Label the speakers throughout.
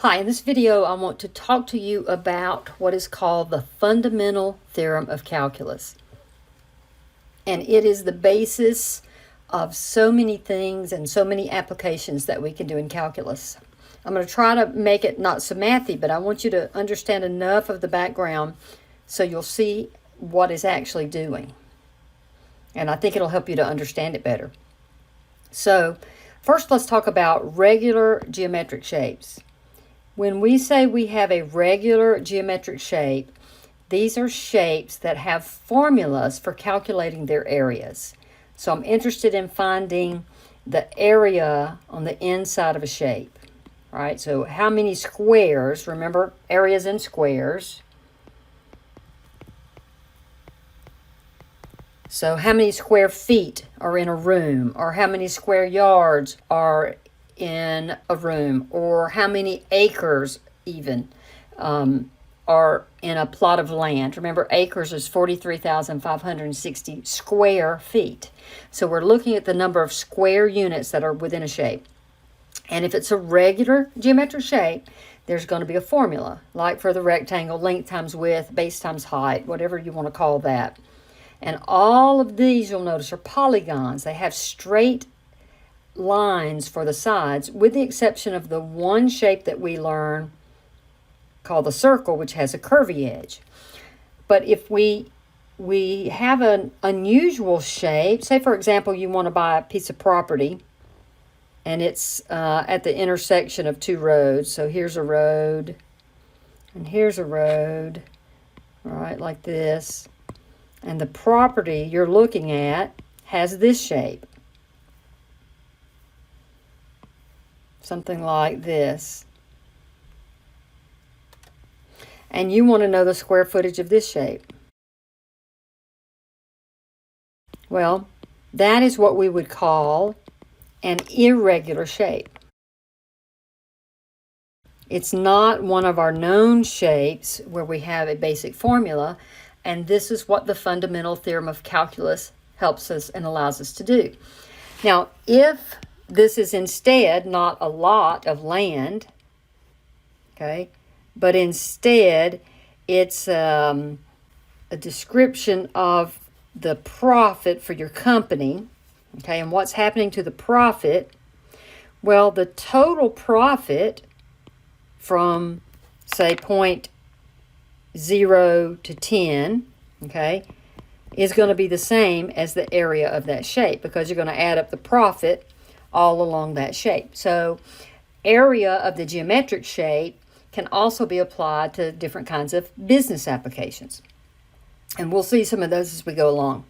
Speaker 1: Hi, in this video I want to talk to you about what is called the fundamental theorem of calculus. And it is the basis of so many things and so many applications that we can do in calculus. I'm going to try to make it not so mathy, but I want you to understand enough of the background so you'll see what it's actually doing. And I think it'll help you to understand it better. So first let's talk about regular geometric shapes. When we say we have a regular geometric shape, these are shapes that have formulas for calculating their areas. So I'm interested in finding the area on the inside of a shape, right? So how many squares, remember areas in squares. So how many square feet are in a room, or how many square yards are in a room, or how many acres even are in a plot of land. Remember, acres is 43,560 square feet. So we're looking at the number of square units that are within a shape. And if it's a regular geometric shape, there's going to be a formula, like for the rectangle, length times width, base times height, whatever you want to call that. And all of these, you'll notice, are polygons. They have straight lines for the sides, with the exception of the one shape that we learn called the circle, which has a curvy edge. But if we have an unusual shape, say for example you want to buy a piece of property and it's at the intersection of two roads. So here's a road and here's a road, all right, like this. And the property you're looking at has this shape. Something like this. And you want to know the square footage of this shape. Well, that is what we would call an irregular shape. It's not one of our known shapes where we have a basic formula, and this is what the fundamental theorem of calculus helps us and allows us to do. Now, if this is instead not a lot of land, okay, but instead it's a description of the profit for your company, okay, and what's happening to the profit. Well, the total profit from, say, point 0 to 10, okay, is going to be the same as the area of that shape, because you're going to add up the profit all along that shape. So area of the geometric shape can also be applied to different kinds of business applications. And we'll see some of those as we go along.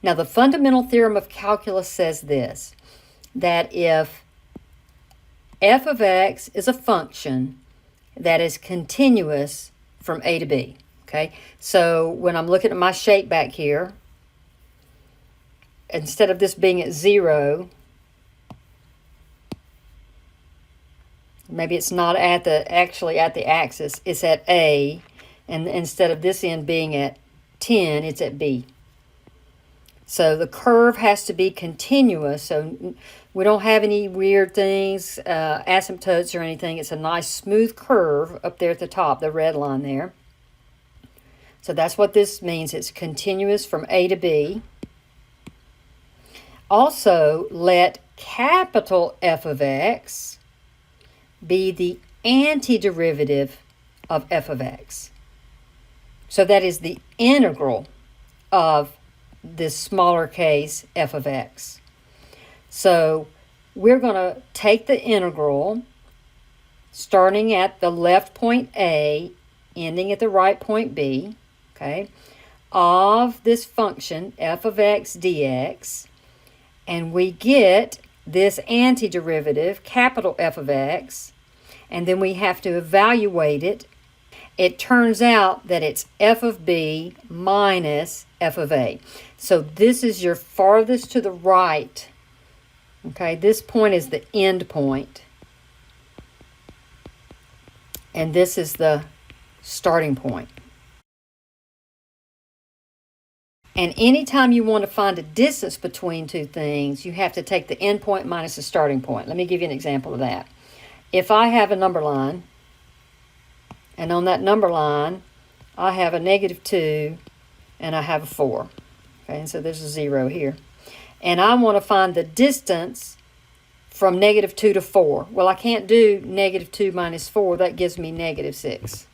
Speaker 1: Now, the fundamental theorem of calculus says this, that if f of x is a function that is continuous from a to b, okay? So when I'm looking at my shape back here, instead of this being at 0, maybe it's not actually at the axis, it's at A, and instead of this end being at 10, it's at B. So the curve has to be continuous, so we don't have any weird things, asymptotes or anything. It's a nice smooth curve up there at the top, the red line there. So that's what this means. It's continuous from A to B. Also, let capital F of x be the antiderivative of f of x. So that is the integral of this smaller case f of x. So we're going to take the integral starting at the left point A, ending at the right point B, okay, of this function f of x dx, and we get this antiderivative, capital F of x, and then we have to evaluate it. It turns out that it's f of b minus f of a. So this is your farthest to the right. Okay, this point is the end point. And this is the starting point. And anytime you want to find a distance between two things, you have to take the end point minus the starting point. Let me give you an example of that. if I have a number line, and on that number line, I have a -2 and I have a 4. Okay, and so there's a 0 here. And I want to find the distance from -2 to 4. Well, I can't do -2 minus 4. That gives me -6.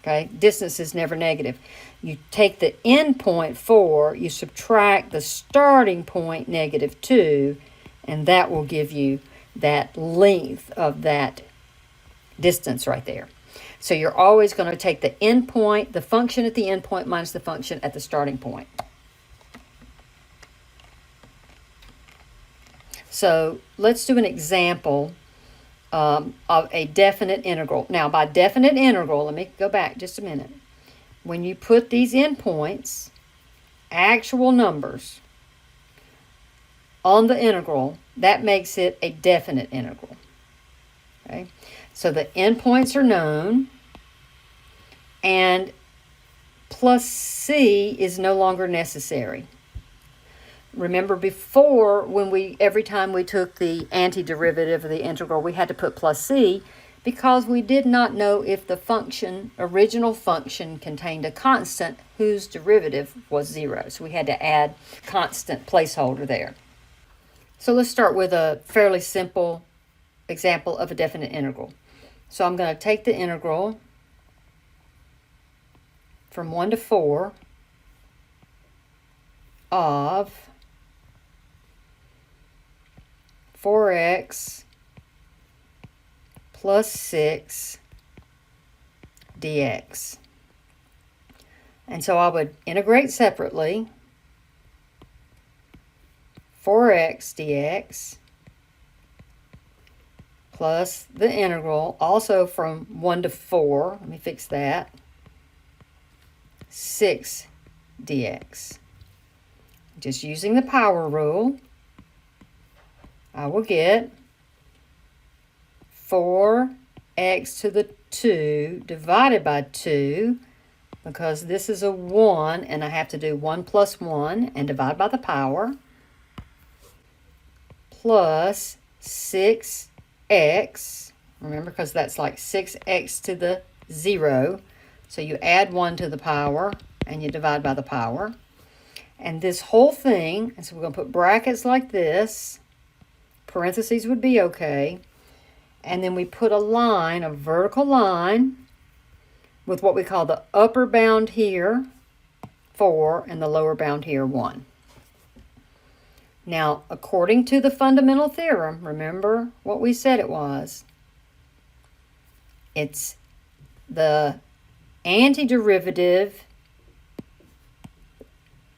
Speaker 1: Okay, distance is never negative. You take the end point 4, you subtract the starting point -2, and that will give you that length of that distance right there. So you're always going to take the end point, the function at the end point minus the function at the starting point. So let's do an example of a definite integral. Now, by definite integral, let me go back just a minute. When you put these endpoints, actual numbers, on the integral, that makes it a definite integral. Okay? So the endpoints are known, and plus c is no longer necessary. Remember before, every time we took the antiderivative of the integral, we had to put plus c because we did not know if the original function contained a constant whose derivative was 0. So we had to add constant placeholder there. So let's start with a fairly simple example of a definite integral. So I'm going to take the integral from 1 to 4 of 4x plus 6 dx. And so I would integrate separately 4x dx plus the integral, also from 1 to 4, let me fix that, 6 dx. Just using the power rule, I will get 4x to the 2 divided by 2, because this is a 1, and I have to do 1 plus 1 and divide by the power, plus 6x, remember, because that's like 6x to the 0, so you add 1 to the power and you divide by the power. And this whole thing, and so we're going to put brackets like this, parentheses would be okay, and then we put a line, a vertical line, with what we call the upper bound here, 4, and the lower bound here, 1. Now, according to the fundamental theorem, remember what we said it was, it's the antiderivative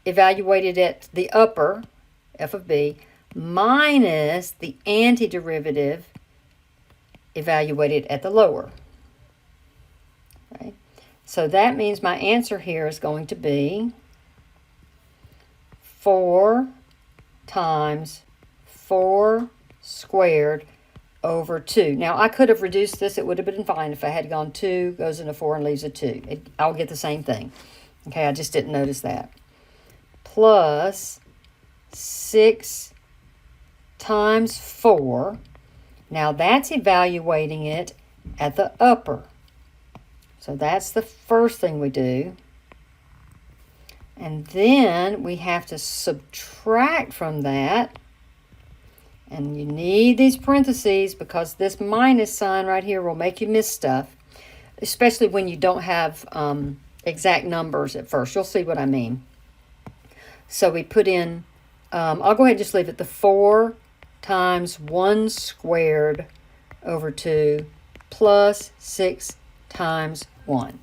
Speaker 1: evaluated at the upper, f of b, minus the antiderivative evaluated at the lower. Okay? So that means my answer here is going to be 4 times 4 squared over 2. Now, I could have reduced this. It would have been fine if I had gone 2, goes into 4, and leaves a 2. I'll get the same thing. Okay, I just didn't notice that. Plus 6 times 4. Now, that's evaluating it at the upper. So that's the first thing we do. And then we have to subtract from that. And you need these parentheses because this minus sign right here will make you miss stuff, especially when you don't have exact numbers at first. You'll see what I mean. So we put in, I'll go ahead and just leave it the 4 times 1 squared over 2 plus 6 times 1.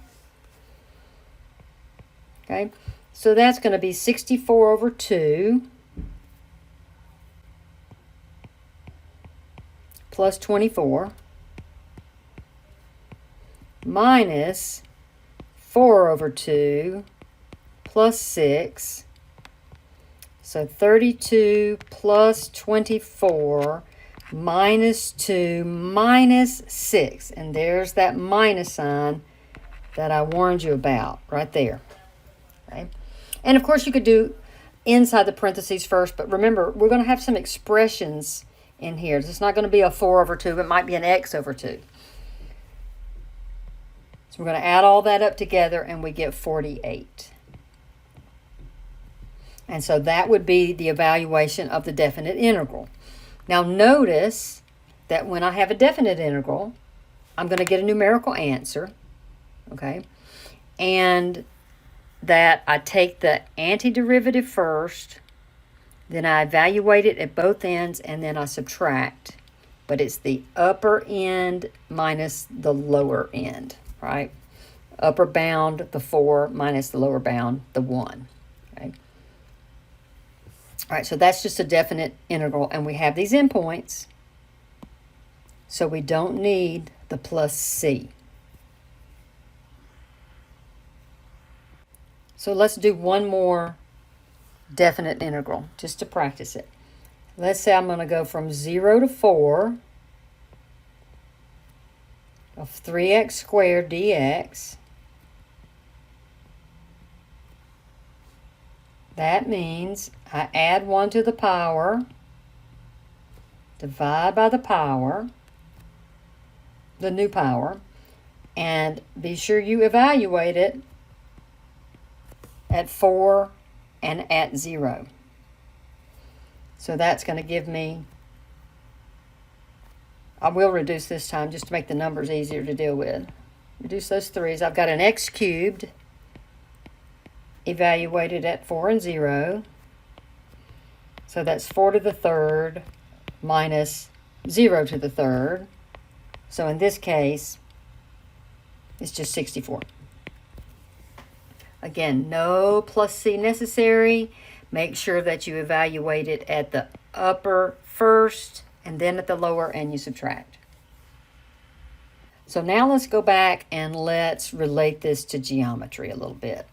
Speaker 1: Okay, so that's going to be 64 over 2 plus 24 minus 4 over 2 plus 6. So 32 plus 24 minus 2 minus 6. And there's that minus sign that I warned you about right there. Okay? And of course you could do inside the parentheses first, but remember, we're going to have some expressions in here. It's not going to be a 4 over 2. It might be an x over 2. So we're going to add all that up together and we get 48. And so that would be the evaluation of the definite integral. Now notice that when I have a definite integral, I'm going to get a numerical answer, okay? And that I take the antiderivative first, then I evaluate it at both ends, and then I subtract. But it's the upper end minus the lower end, right? Upper bound, the 4, minus the lower bound, the 1, okay? All right, so that's just a definite integral, and we have these endpoints, so we don't need the plus c. So let's do one more definite integral just to practice it. Let's say I'm going to go from 0 to 4 of 3x squared dx. That means I add 1 to the power, divide by the power, the new power, and be sure you evaluate it at 4 and at 0. So that's going to give me, I will reduce this time just to make the numbers easier to deal with. Reduce those 3's. I've got an x cubed evaluated at 4 and 0. So that's 4 to the third minus 0 to the third. So in this case, it's just 64. Again, no plus c necessary. Make sure that you evaluate it at the upper first and then at the lower, and you subtract. So now let's go back and let's relate this to geometry a little bit.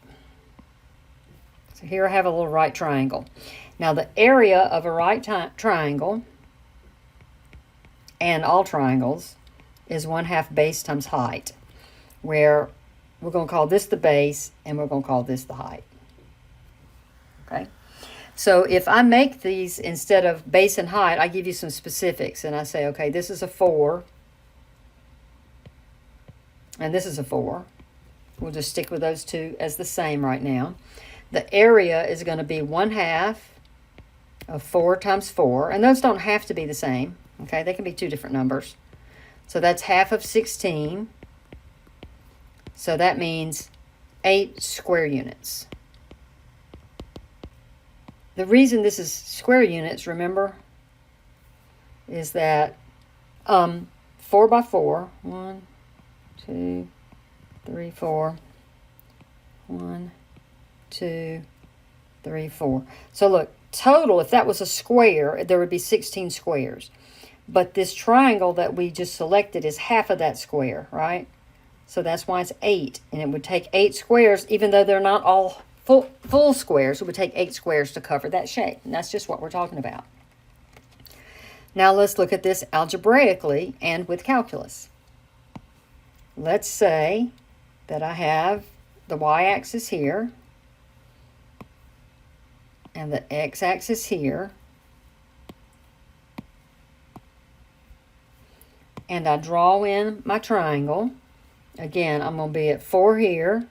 Speaker 1: So here I have a little right triangle. Now the area of a right triangle and all triangles is 1/2 base times height, where we're going to call this the base and we're going to call this the height. Okay? So if I make these instead of base and height, I give you some specifics and I say, okay, this is a 4 and this is a 4. We'll just stick with those two as the same right now. The area is going to be 1/2 of 4 times 4, and those don't have to be the same. Okay, they can be two different numbers. So that's 1/2 of 16. So that means 8 square units. The reason this is square units, remember, is that 4 by 4, 1, 2, 3, 4, 1, 2, 3, 4. So look, total, if that was a square, there would be 16 squares. But this triangle that we just selected is half of that square, right? So that's why it's 8. And it would take 8 squares, even though they're not all full squares. It would take 8 squares to cover that shape. And that's just what we're talking about. Now let's look at this algebraically and with calculus. Let's say that I have the y-axis here and the x-axis here. And I draw in my triangle. Again, I'm going to be at 4 here.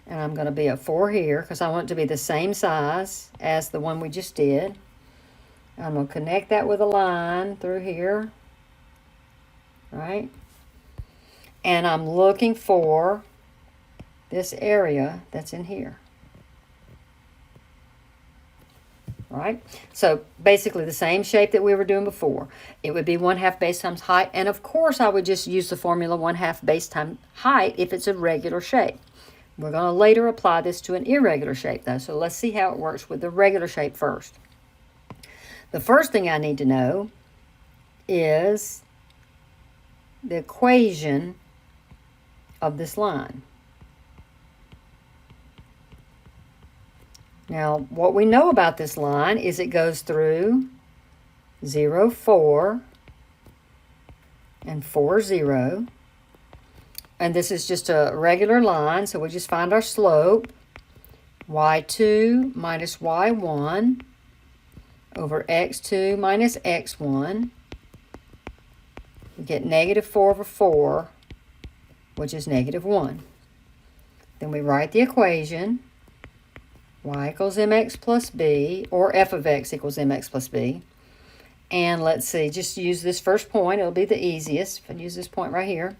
Speaker 1: And I'm going to be at 4 here because I want it to be the same size as the one we just did. I'm going to connect that with a line through here. Right? And I'm looking for this area that's in here. Right? So basically the same shape that we were doing before. It would be 1/2 base times height. And of course I would just use the formula 1/2 base times height if it's a regular shape. We're going to later apply this to an irregular shape though. So let's see how it works with the regular shape first. The first thing I need to know is the equation of this line. Now, what we know about this line is it goes through 0, 4, and 4, 0. And this is just a regular line, so we just find our slope, y2 minus y1 over x2 minus x1. We get negative 4 over 4, which is negative 1. Then we write the equation, y equals mx plus b, or f of x equals mx plus b. And let's see, just use this first point. It'll be the easiest. If I use this point right here.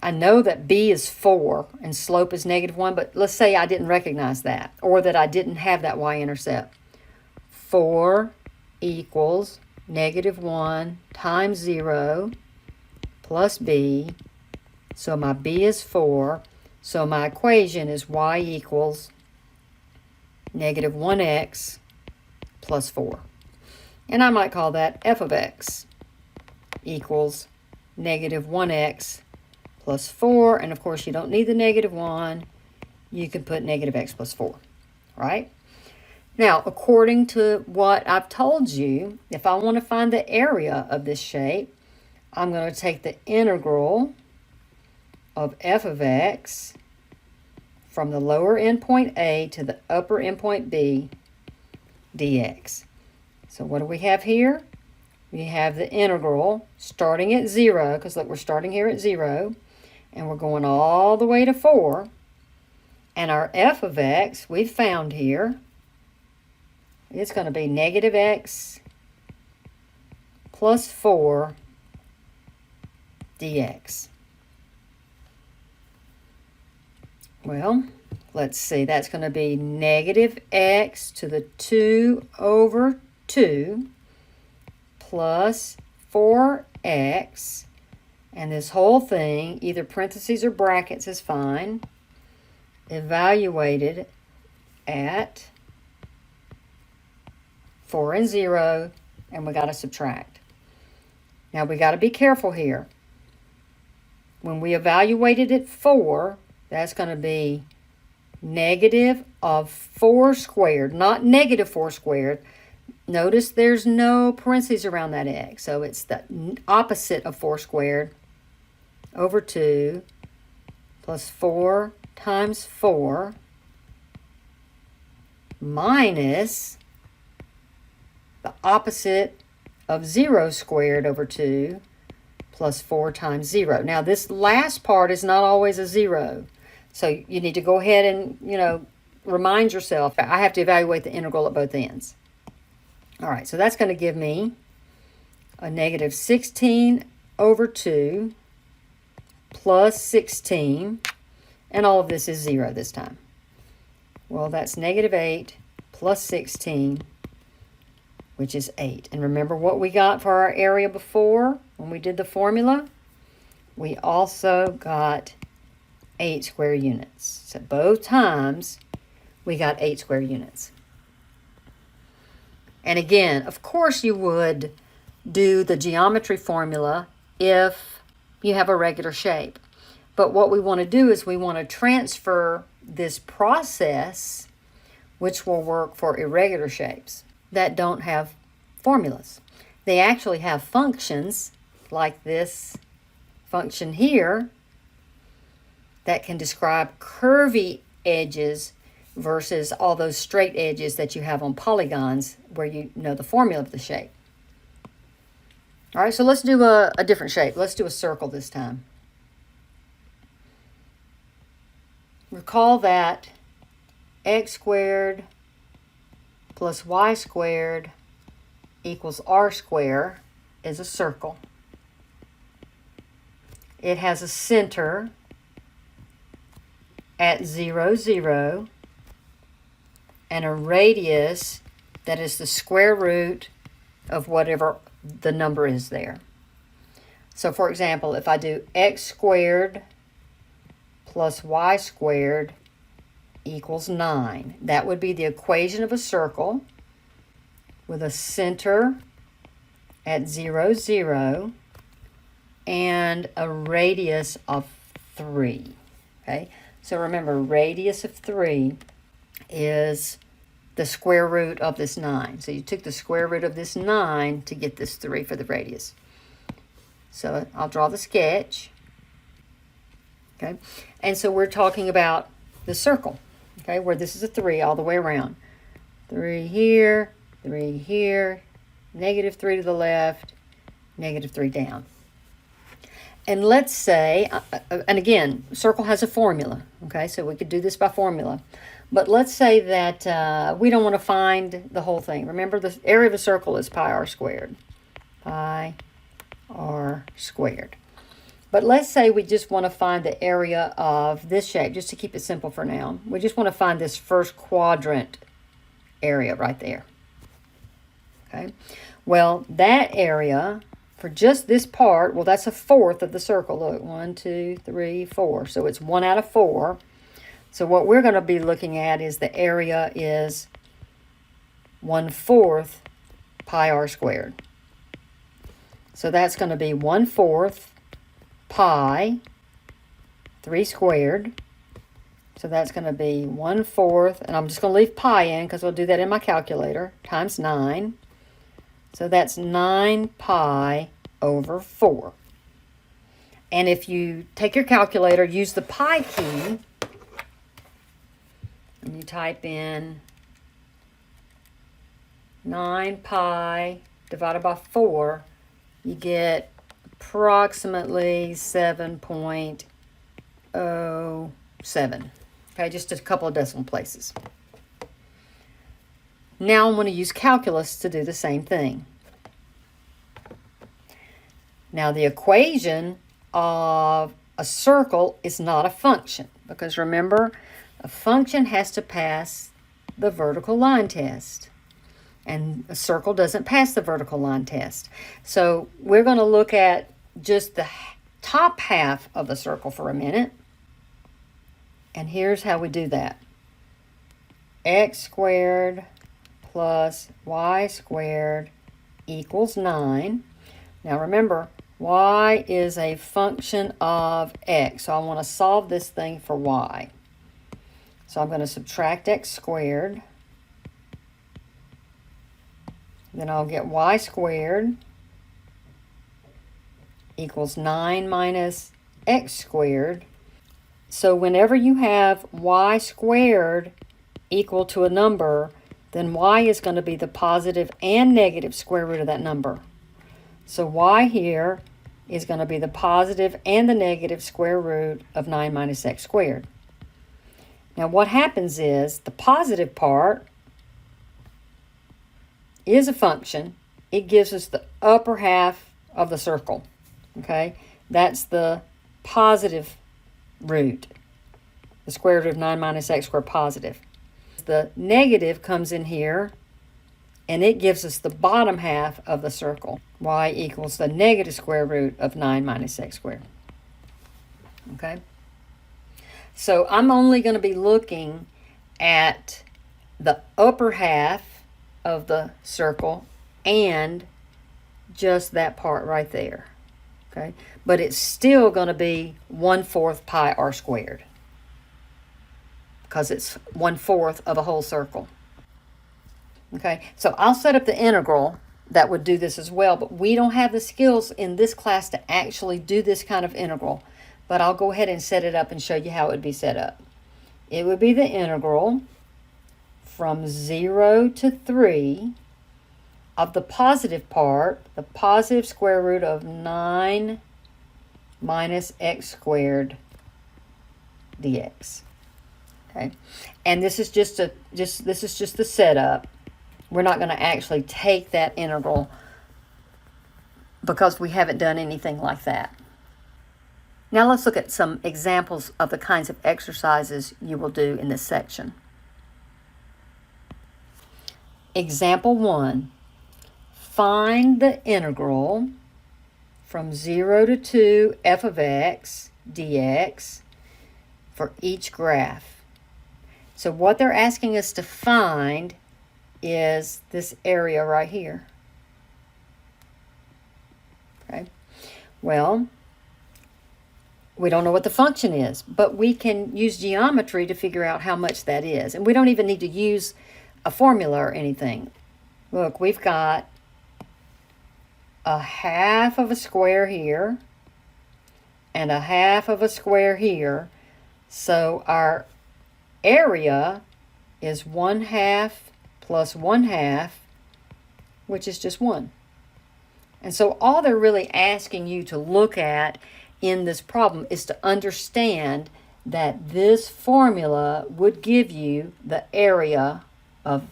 Speaker 1: I know that b is 4 and slope is negative 1, but let's say I didn't recognize that, or that I didn't have that y-intercept. 4 equals negative 1 times 0 plus b. So my b is 4. So my equation is y equals negative 1x plus 4. And I might call that f of x equals negative 1x plus 4. And of course, you don't need the negative 1. You can put negative x plus 4, right? Now, according to what I've told you, if I want to find the area of this shape, I'm going to take the integral of f of x from the lower endpoint A to the upper endpoint B dx. So what do we have here? We have the integral starting at 0, because look, we're starting here at 0, and we're going all the way to 4. And our f of x, we've found here, it's going to be negative x plus 4 dx. Well, let's see, that's going to be negative x to the 2 over 2 plus 4x, and this whole thing, either parentheses or brackets is fine, evaluated at 4 and 0, and we got to subtract. Now we got to be careful here. When we evaluated at 4, that's going to be negative of 4 squared, not negative 4 squared. Notice there's no parentheses around that x, so it's the opposite of 4 squared over 2 plus 4 times 4 minus the opposite of 0 squared over 2 plus 4 times 0. Now, this last part is not always a 0. So you need to go ahead and, remind yourself, I have to evaluate the integral at both ends. All right, so that's going to give me a negative 16 over 2 plus 16, and all of this is 0 this time. Well, that's negative 8 plus 16, which is 8. And remember what we got for our area before when we did the formula? We also got 8 square units. So both times we got 8 square units. And again, of course you would do the geometry formula if you have a regular shape. But what we want to do is we want to transfer this process, which will work for irregular shapes that don't have formulas. They actually have functions like this function here that can describe curvy edges versus all those straight edges that you have on polygons where you know the formula of the shape. All right, so let's do a different shape. Let's do a circle this time. Recall that x squared plus y squared equals r squared is a circle. It has a center at 0, 0, and a radius that is the square root of whatever the number is there. So for example, if I do x squared plus y squared equals 9, that would be the equation of a circle with a center at 0, 0 and a radius of 3. Okay, so remember, radius of 3 is the square root of this 9. So you took the square root of this 9 to get this 3 for the radius. So I'll draw the sketch. Okay, and so we're talking about the circle, okay, where this is a 3 all the way around. 3 here, 3 here, negative 3 to the left, negative 3 down. And let's say, and again, circle has a formula, okay? So we could do this by formula. But let's say that we don't want to find the whole thing. Remember, the area of a circle is pi r squared. Pi r squared. But let's say we just want to find the area of this shape, just to keep it simple for now. We just want to find this first quadrant area right there. Okay? Well, that area, for just this part, well, that's a fourth of the circle. Look, 1, 2, 3, 4. So it's 1 out of 4. So what we're going to be looking at is the area is 1/4 pi r squared. So that's going to be 1/4 pi 3 squared. So that's going to be 1/4, and I'm just going to leave pi in because we'll do that in my calculator, times 9. So that's 9 pi over 4. And if you take your calculator, use the pi key, and you type in 9 pi divided by 4, you get approximately 7.07. Okay, just a couple of decimal places. Now I'm going to use calculus to do the same thing. Now the equation of a circle is not a function, because remember, a function has to pass the vertical line test, and a circle doesn't pass the vertical line test. So we're going to look at just the top half of the circle for a minute, and here's how we do that. X squared plus y squared equals 9. Now remember, y is a function of x, so I want to solve this thing for y. So I'm going to subtract x squared. Then I'll get y squared equals 9 minus x squared. So whenever you have y squared equal to a number, then y is going to be the positive and negative square root of that number. So y here is going to be the positive and the negative square root of 9 minus x squared. Now what happens is the positive part is a function. It gives us the upper half of the circle. Okay, that's the positive root. The square root of 9 minus x squared positive. The negative comes in here, and it gives us the bottom half of the circle. Y equals the negative square root of 9 minus x squared. Okay? So I'm only going to be looking at the upper half of the circle and just that part right there. Okay? But it's still going to be 1/4 pi r squared, because it's 1/4 of a whole circle. Okay, so I'll set up the integral that would do this as well, but we don't have the skills in this class to actually do this kind of integral. But I'll go ahead and set it up and show you how it would be set up. It would be the integral from 0 to 3 of the positive part, the positive square root of 9 minus x squared dx. Okay, and this is just the setup. We're not going to actually take that integral because we haven't done anything like that. Now let's look at some examples of the kinds of exercises you will do in this section. Example 1. Find the integral from 0 to 2 f of x dx for each graph. So what they're asking us to find is this area right here. Okay. Well, we don't know what the function is, but we can use geometry to figure out how much that is. And we don't even need to use a formula or anything. Look, we've got a half of a square here and a half of a square here. So our area is 1/2 plus 1/2 which is just 1. And so all they're really asking you to look at in this problem is to understand that this formula would give you the area of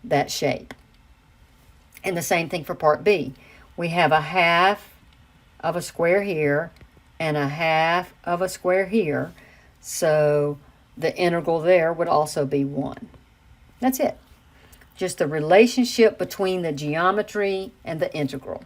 Speaker 1: that shape. And the same thing for part B. We have a half of a square here and a half of a square here. So the integral there would also be 1. That's it. Just the relationship between the geometry and the integral.